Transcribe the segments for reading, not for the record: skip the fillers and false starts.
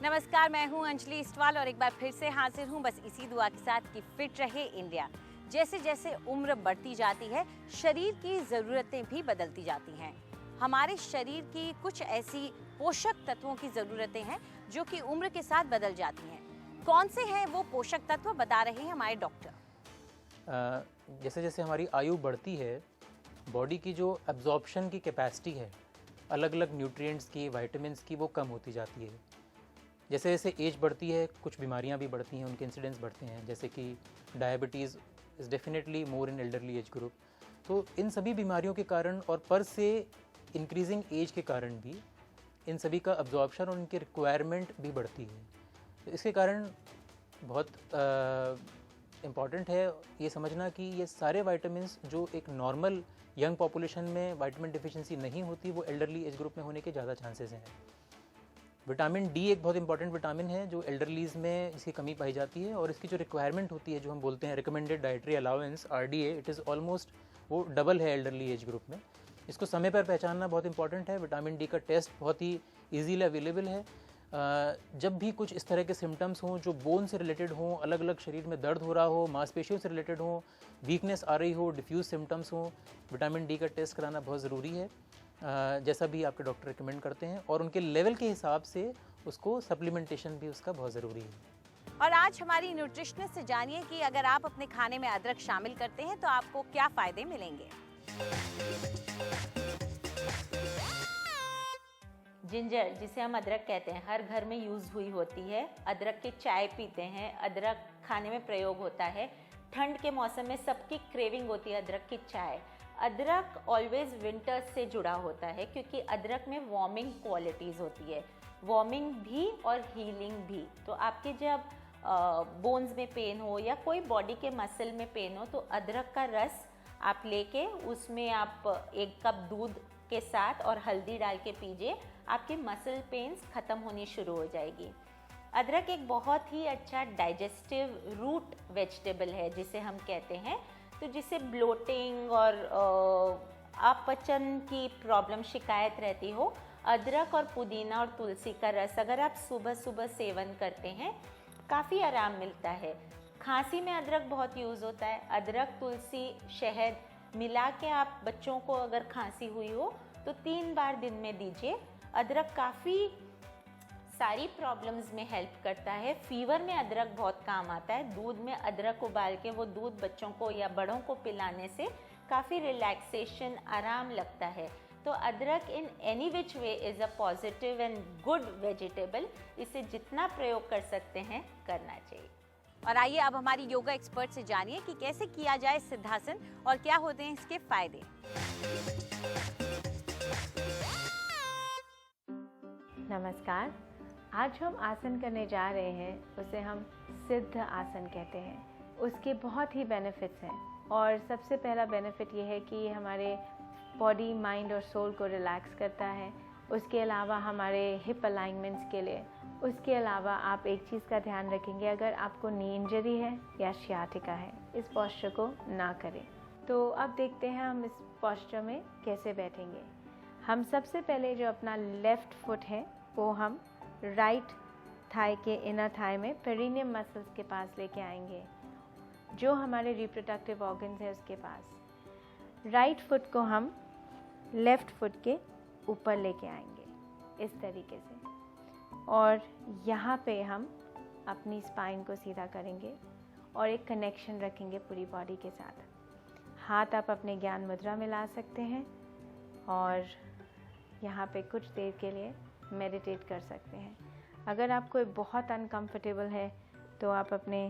नमस्कार, मैं हूं अंजलि इस्टवाल और एक बार फिर से हाजिर हूं बस इसी दुआ के साथ कि फिट रहे इंडिया। जैसे जैसे उम्र बढ़ती जाती है, शरीर की ज़रूरतें भी बदलती जाती हैं। हमारे शरीर की कुछ ऐसी पोषक तत्वों की ज़रूरतें हैं जो कि उम्र के साथ बदल जाती हैं। कौन से हैं वो पोषक तत्व, बता रहे हैं हमारे डॉक्टर। जैसे जैसे हमारी आयु बढ़ती है, बॉडी की जो एब्जॉर्प्शन की कैपेसिटी है अलग अलग न्यूट्रिएंट्स की, विटामिन्स की, वो कम होती जाती है। जैसे जैसे एज बढ़ती है, कुछ बीमारियां भी बढ़ती हैं, उनके इंसिडेंस बढ़ते हैं, जैसे कि diabetes is definitely more in elderly age group. तो इन सभी बीमारियों के कारण और पर से इंक्रीजिंग एज के कारण भी इन सभी का अब्जॉर्प्शन और उनकी रिक्वायरमेंट भी बढ़ती है। तो इसके कारण बहुत इम्पॉर्टेंट है ये समझना कि ये सारे विटामिन्स जो एक नॉर्मल यंग पॉपुलेशन में विटामिन डिफिशिएंसी नहीं होती, वो एल्डरली एज ग्रुप में होने के ज़्यादा चांसेस हैं। विटामिन डी एक बहुत इंपॉर्टेंट विटामिन है जो एल्डरलीज में इसकी कमी पाई जाती है, और इसकी जो रिक्वायरमेंट होती है, जो हम बोलते हैं recommended dietary allowance RDA, it is almost वो डबल है एल्डरली एज ग्रुप में। इसको समय पर पहचानना बहुत इंपॉर्टेंट है। विटामिन डी का टेस्ट बहुत ही ईजीली अवेलेबल है। जब भी कुछ इस तरह के सिम्टम्स हों जो बोन से रिलेटेड हों, अलग अलग शरीर में दर्द हो रहा हो, मांसपेशियों से रिलेटेड हो, वीकनेस आ रही हो, डिफ्यूज सिम्टम्स हों, विटामिन डी का टेस्ट कराना बहुत ज़रूरी है, जैसा भी आपके डॉक्टर रिकमेंड करते हैं, और उनके लेवल के हिसाब से उसको सप्लीमेंटेशन भी उसका बहुत ज़रूरी है। और आज हमारी न्यूट्रिशनिस्ट से जानिए कि अगर आप अपने खाने में अदरक शामिल करते हैं तो आपको क्या फ़ायदे मिलेंगे। जिंजर, जिसे हम अदरक कहते हैं, हर घर में यूज़ हुई होती है। अदरक की चाय पीते हैं, अदरक खाने में प्रयोग होता है। ठंड के मौसम में सबकी क्रेविंग होती है अदरक की चाय। अदरक ऑलवेज विंटर्स से जुड़ा होता है क्योंकि अदरक में वार्मिंग क्वालिटीज़ होती है, वार्मिंग भी और हीलिंग भी। तो आपके जब बोन्स में पेन हो या कोई बॉडी के मसल में पेन हो तो अदरक का रस आप लेके उसमें आप 1 कप दूध के साथ और हल्दी डाल के पीजिए, आपके मसल पेन्स ख़त्म होनी शुरू हो जाएगी। अदरक एक बहुत ही अच्छा डाइजेस्टिव रूट वेजिटेबल है जिसे हम कहते हैं, तो जिसे ब्लोटिंग और अपचन की प्रॉब्लम शिकायत रहती हो, अदरक और पुदीना और तुलसी का रस अगर आप सुबह सुबह सेवन करते हैं काफ़ी आराम मिलता है। खांसी में अदरक बहुत यूज़ होता है। अदरक, तुलसी, शहद मिला के आप बच्चों को अगर खांसी हुई हो तो 3 बार दिन में दीजिए। अदरक काफ़ी सारी प्रॉब्लम्स में हेल्प करता है। फीवर में अदरक बहुत काम आता है। दूध में अदरक उबाल के वो दूध बच्चों को या बड़ों को पिलाने से काफ़ी रिलैक्सेशन, आराम लगता है। तो अदरक in any which way is a positive and good vegetable. इसे जितना प्रयोग कर सकते हैं करना चाहिए। और आइए अब हमारी योगा एक्सपर्ट से जानिए कि कैसे किया जाए सिद्धासन और क्या होते हैं इसके फायदे। नमस्कार, आज हम आसन करने जा रहे हैं, उसे हम सिद्ध आसन कहते हैं। उसके बहुत ही बेनिफिट्स हैं और सबसे पहला बेनिफिट ये है कि हमारे बॉडी, माइंड और सोल को रिलैक्स करता है। उसके अलावा हमारे हिप अलाइनमेंट्स के लिए, उसके अलावा आप एक चीज़ का ध्यान रखेंगे, अगर आपको नी इंजरी है या शियाटिका है, इस पोस्चर को ना करें। तो अब देखते हैं हम इस पोस्चर में कैसे बैठेंगे। हम सबसे पहले जो अपना लेफ़्ट फुट है वो हम राइट थाई के इनर थाई में पेरिनियम मसल्स के पास लेके आएंगे, जो हमारे रिप्रोडक्टिव ऑर्गन्स है उसके पास। राइट फुट को हम लेफ़्ट फुट के ऊपर लेके आएंगे इस तरीके से, और यहाँ पे हम अपनी स्पाइन को सीधा करेंगे और एक कनेक्शन रखेंगे पूरी बॉडी के साथ। हाथ आप अपने ज्ञान मुद्रा में ला सकते हैं और यहाँ पे कुछ देर के लिए मेडिटेट कर सकते हैं। अगर आपको बहुत अनकंफर्टेबल है तो आप अपने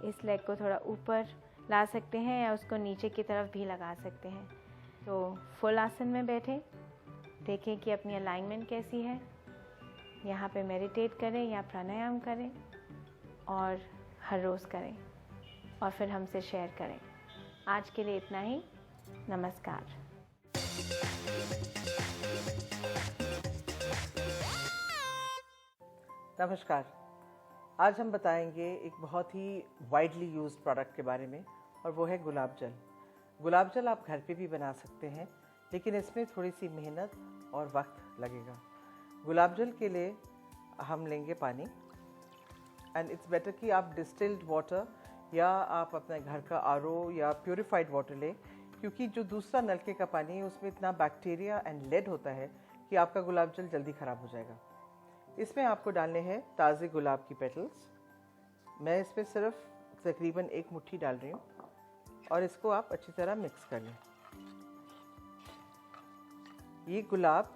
इस लेग को थोड़ा ऊपर ला सकते हैं या उसको नीचे की तरफ भी लगा सकते हैं। तो फुल आसन में बैठें, देखें कि अपनी अलाइनमेंट कैसी है। यहाँ पे मेडिटेट करें या प्राणायाम करें और हर रोज़ करें और फिर हमसे शेयर करें। आज के लिए इतना ही। नमस्कार। नमस्कार। आज हम बताएंगे एक बहुत ही वाइडली यूज्ड प्रोडक्ट के बारे में, और वो है गुलाब जल। गुलाब जल आप घर पे भी बना सकते हैं, लेकिन इसमें थोड़ी सी मेहनत और वक्त लगेगा। गुलाब जल के लिए हम लेंगे पानी, एंड इट्स बेटर कि आप डिस्टिल्ड वाटर या आप अपने घर का आरओ या प्योरीफाइड वाटर लें, क्योंकि जो दूसरा नलके का पानी है उसमें इतना बैक्टीरिया एंड लेड होता है कि आपका गुलाब जल जल्दी ख़राब हो जाएगा। इसमें आपको डालने हैं ताज़े गुलाब की पेटल्स। मैं इसमें सिर्फ तकरीबन 1 मुट्ठी डाल रही हूँ और इसको आप अच्छी तरह मिक्स कर लें। ये गुलाब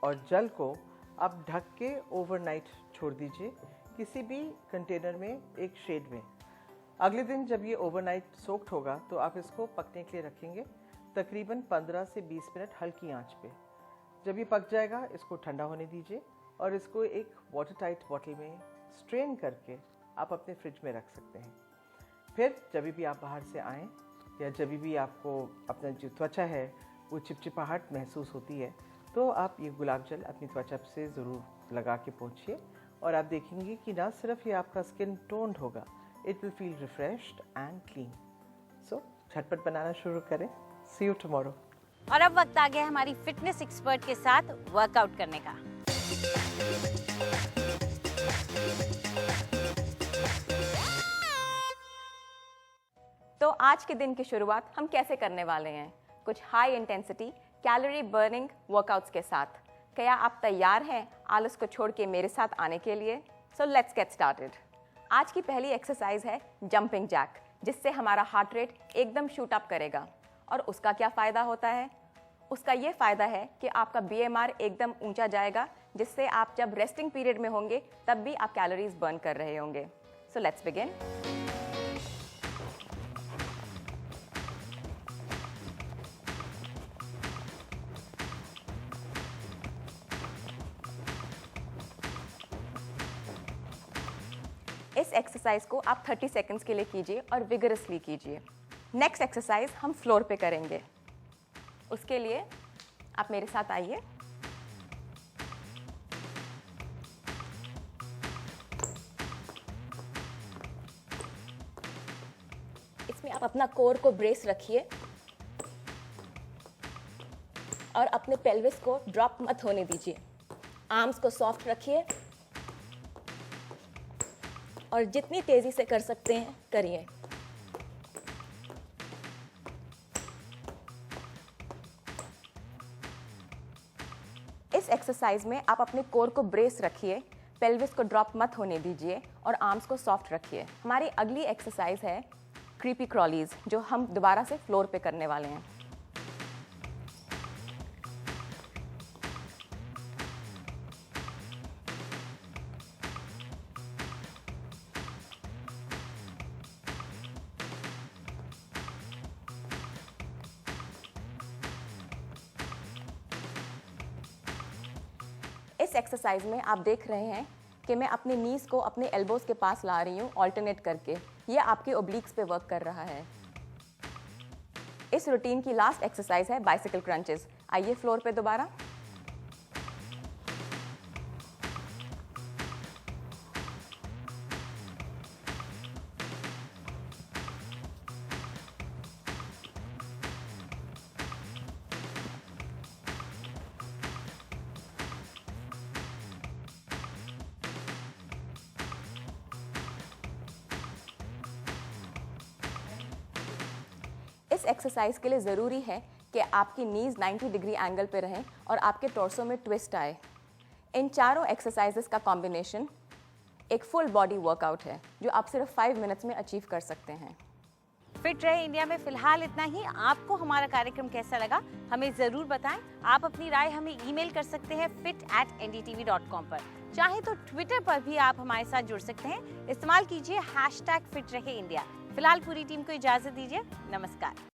और जल को आप ढक के ओवरनाइट छोड़ दीजिए किसी भी कंटेनर में, एक शेड में। अगले दिन जब ये ओवरनाइट सोक्ड होगा तो आप इसको पकने के लिए रखेंगे तकरीबन 15 से 20 मिनट हल्की आंच पे। जब ये पक जाएगा इसको ठंडा होने दीजिए और इसको एक वाटर टाइट बॉटल में स्ट्रेन करके आप अपने फ्रिज में रख सकते हैं। फिर जब भी आप बाहर से आएँ या जब भी आपको अपना जो त्वचा है वो चिपचिपाहट महसूस होती है तो आप ये गुलाब जल अपनी त्वचा से ज़रूर लगा के पोंछिए और आप देखेंगे कि ना सिर्फ ये आपका स्किन टोन्ड होगा, it will feel refreshed and clean. So झटपट बनाना शुरू करें। See you tomorrow. और अब वक्त आ गया हमारी फिटनेस एक्सपर्ट के साथ वर्कआउट करने का। तो आज के दिन की शुरुआत हम कैसे करने वाले हैं? कुछ high intensity calorie burning workouts के साथ। क्या आप तैयार हैं आलस को छोड़ के मेरे साथ आने के लिए? So let's get started. आज की पहली एक्सरसाइज है जंपिंग जैक, जिससे हमारा हार्ट रेट एकदम शूट अप करेगा। और उसका क्या फ़ायदा होता है? उसका ये फ़ायदा है कि आपका BMR एकदम ऊंचा जाएगा, जिससे आप जब रेस्टिंग पीरियड में होंगे तब भी आप कैलोरीज बर्न कर रहे होंगे। So let's begin. इस एक्सरसाइज को आप 30 सेकंड्स के लिए कीजिए और विगरसली कीजिए। नेक्स्ट एक्सरसाइज हम फ्लोर पे करेंगे। उसके लिए आप मेरे साथ आइए। इसमें आप अपना कोर को ब्रेस रखिए और अपने पेल्विस को ड्रॉप मत होने दीजिए। आर्म्स को सॉफ्ट रखिए और जितनी तेजी से कर सकते हैं करिए। इस एक्सरसाइज में आप अपने कोर को ब्रेस रखिए, पेल्विस को ड्रॉप मत होने दीजिए और आर्म्स को सॉफ्ट रखिए। हमारी अगली एक्सरसाइज है क्रीपी क्रॉलीज, जो हम दोबारा से फ्लोर पे करने वाले हैं। इस एक्सरसाइज में आप देख रहे हैं कि मैं अपने नीज को अपने एल्बोज के पास ला रही हूँ ऑल्टरनेट करके। ये आपके ओब्लिक्स पे वर्क कर रहा है। इस रूटीन की लास्ट एक्सरसाइज है बाइसिकल क्रंचेस। आइए फ्लोर पे दोबारा। इस एक्सरसाइज के लिए ज़रूरी है कि आपकी नीज 90 डिग्री एंगल पे रहें और आपके टॉर्सो में ट्विस्ट आए। इन चारों एक्सरसाइजेस का कॉम्बिनेशन एक फुल बॉडी वर्कआउट है, जो आप सिर्फ 5 मिनट्स में अचीव कर सकते हैं। फिट रहे इंडिया में फिलहाल इतना ही। आपको हमारा कार्यक्रम कैसा लगा हमें ज़रूर बताएं। आप अपनी राय हमें ईमेल कर सकते हैं fit@ndtv.com पर। चाहे तो ट्विटर पर भी आप हमारे साथ जुड़ सकते हैं। इस्तेमाल कीजिए #फिट रहे इंडिया। फिलहाल पूरी टीम को इजाज़त दीजिए। नमस्कार।